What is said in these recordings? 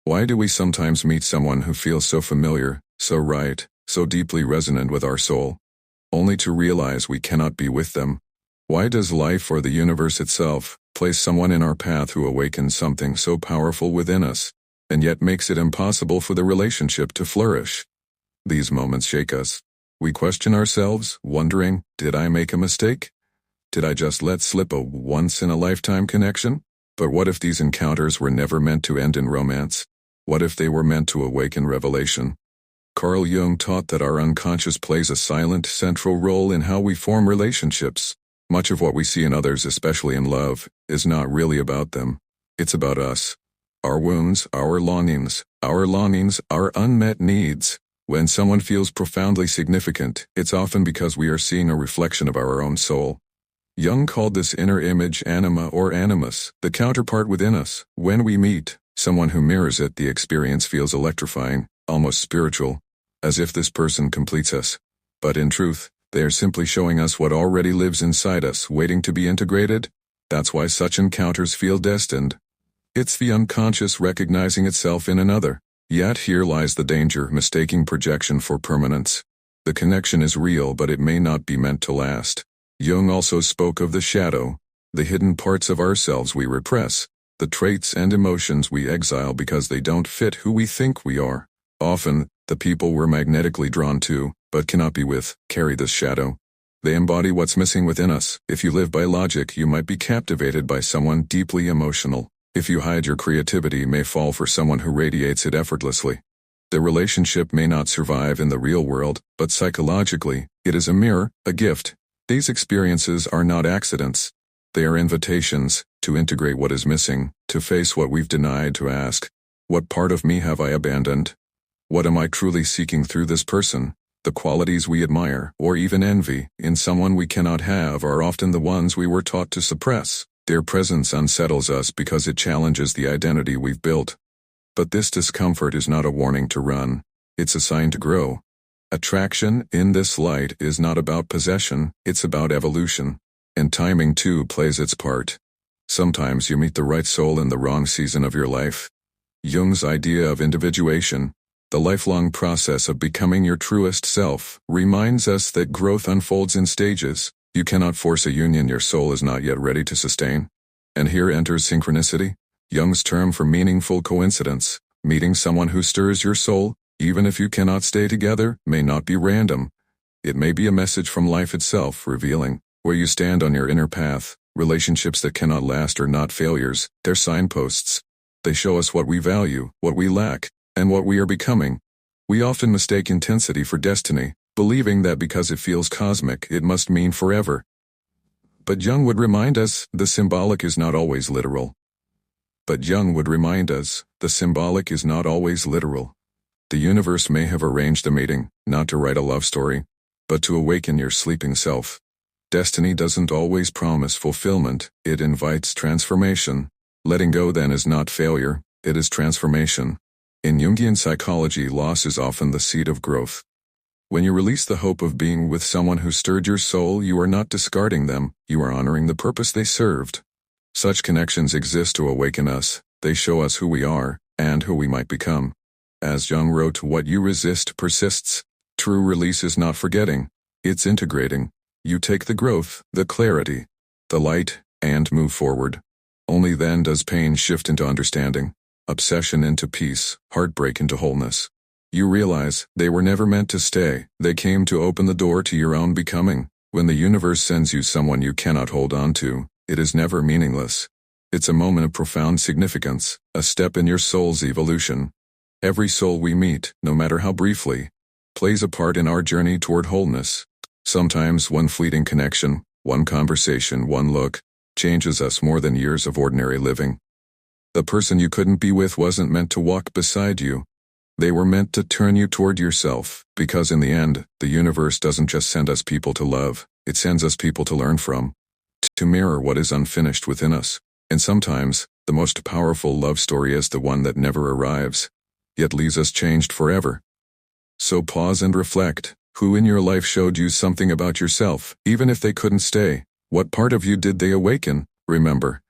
Why do we sometimes meet someone who feels so familiar, so right, so deeply resonant with our soul, only to realize we cannot be with them? Why does life or the universe itself place someone in our path who awakens something so powerful within us, and yet makes it impossible for the relationship to flourish? These moments shake us. We question ourselves, wondering, did I make a mistake? Did I just let slip a once-in-a-lifetime connection? But what if these encounters were never meant to end in romance? What if they were meant to awaken revelation? Carl Jung taught that our unconscious plays a silent, central role in how we form relationships. Much of what we see in others, especially in love, is not really about them. It's about us. Our wounds, our longings, our unmet needs. When someone feels profoundly significant, it's often because we are seeing a reflection of our own soul. Jung called this inner image Anima or Animus, the counterpart within us. When we meet someone who mirrors it, the experience feels electrifying, almost spiritual, as if this person completes us. But in truth, they are simply showing us what already lives inside us, waiting to be integrated. That's why such encounters feel destined. It's the unconscious recognizing itself in another. Yet here lies the danger, mistaking projection for permanence. The connection is real, but it may not be meant to last. Jung also spoke of the shadow, the hidden parts of ourselves we repress, the traits and emotions we exile because they don't fit who we think we are. Often, the people we're magnetically drawn to, but cannot be with, carry this shadow. They embody what's missing within us. If you live by logic, you might be captivated by someone deeply emotional. If you hide your creativity, you may fall for someone who radiates it effortlessly. The relationship may not survive in the real world, but psychologically, it is a mirror, a gift. These experiences are not accidents. They are invitations to integrate what is missing, to face what we've denied, to ask, what part of me have I abandoned? What am I truly seeking through this person? The qualities we admire, or even envy, in someone we cannot have are often the ones we were taught to suppress. Their presence unsettles us because it challenges the identity we've built. But this discomfort is not a warning to run. It's a sign to grow. Attraction, in this light, is not about possession, it's about evolution. And timing too plays its part. Sometimes you meet the right soul in the wrong season of your life. Jung's idea of individuation, the lifelong process of becoming your truest self, reminds us that growth unfolds in stages. You cannot force a union your soul is not yet ready to sustain. And here enters synchronicity, Jung's term for meaningful coincidence. Meeting someone who stirs your soul, even if you cannot stay together, may not be random. It may be a message from life itself, revealing where you stand on your inner path. Relationships that cannot last are not failures, they're signposts. They show us what we value, what we lack, and what we are becoming. We often mistake intensity for destiny, believing that because it feels cosmic, it must mean forever. But Jung would remind us, the symbolic is not always literal. The universe may have arranged a meeting, not to write a love story, but to awaken your sleeping self. Destiny doesn't always promise fulfillment, it invites transformation. Letting go then is not failure, it is transformation. In Jungian psychology, loss is often the seed of growth. When you release the hope of being with someone who stirred your soul, you are not discarding them, you are honoring the purpose they served. Such connections exist to awaken us, they show us who we are, and who we might become. As Jung wrote, what you resist persists. True release is not forgetting, it's integrating. You take the growth, the clarity, the light, and move forward. Only then does pain shift into understanding, obsession into peace, heartbreak into wholeness. You realize they were never meant to stay, they came to open the door to your own becoming. When the universe sends you someone you cannot hold on to, it is never meaningless. It's a moment of profound significance, a step in your soul's evolution. Every soul we meet, no matter how briefly, plays a part in our journey toward wholeness. Sometimes one fleeting connection, one conversation, one look, changes us more than years of ordinary living. The person you couldn't be with wasn't meant to walk beside you. They were meant to turn you toward yourself, because in the end, the universe doesn't just send us people to love, it sends us people to learn from, to mirror what is unfinished within us. And sometimes, the most powerful love story is the one that never arrives, yet leaves us changed forever. So pause and reflect. Who in your life showed you something about yourself, even if they couldn't stay? What part of you did they awaken? Remember,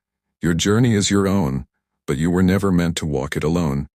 your journey is your own, but you were never meant to walk it alone.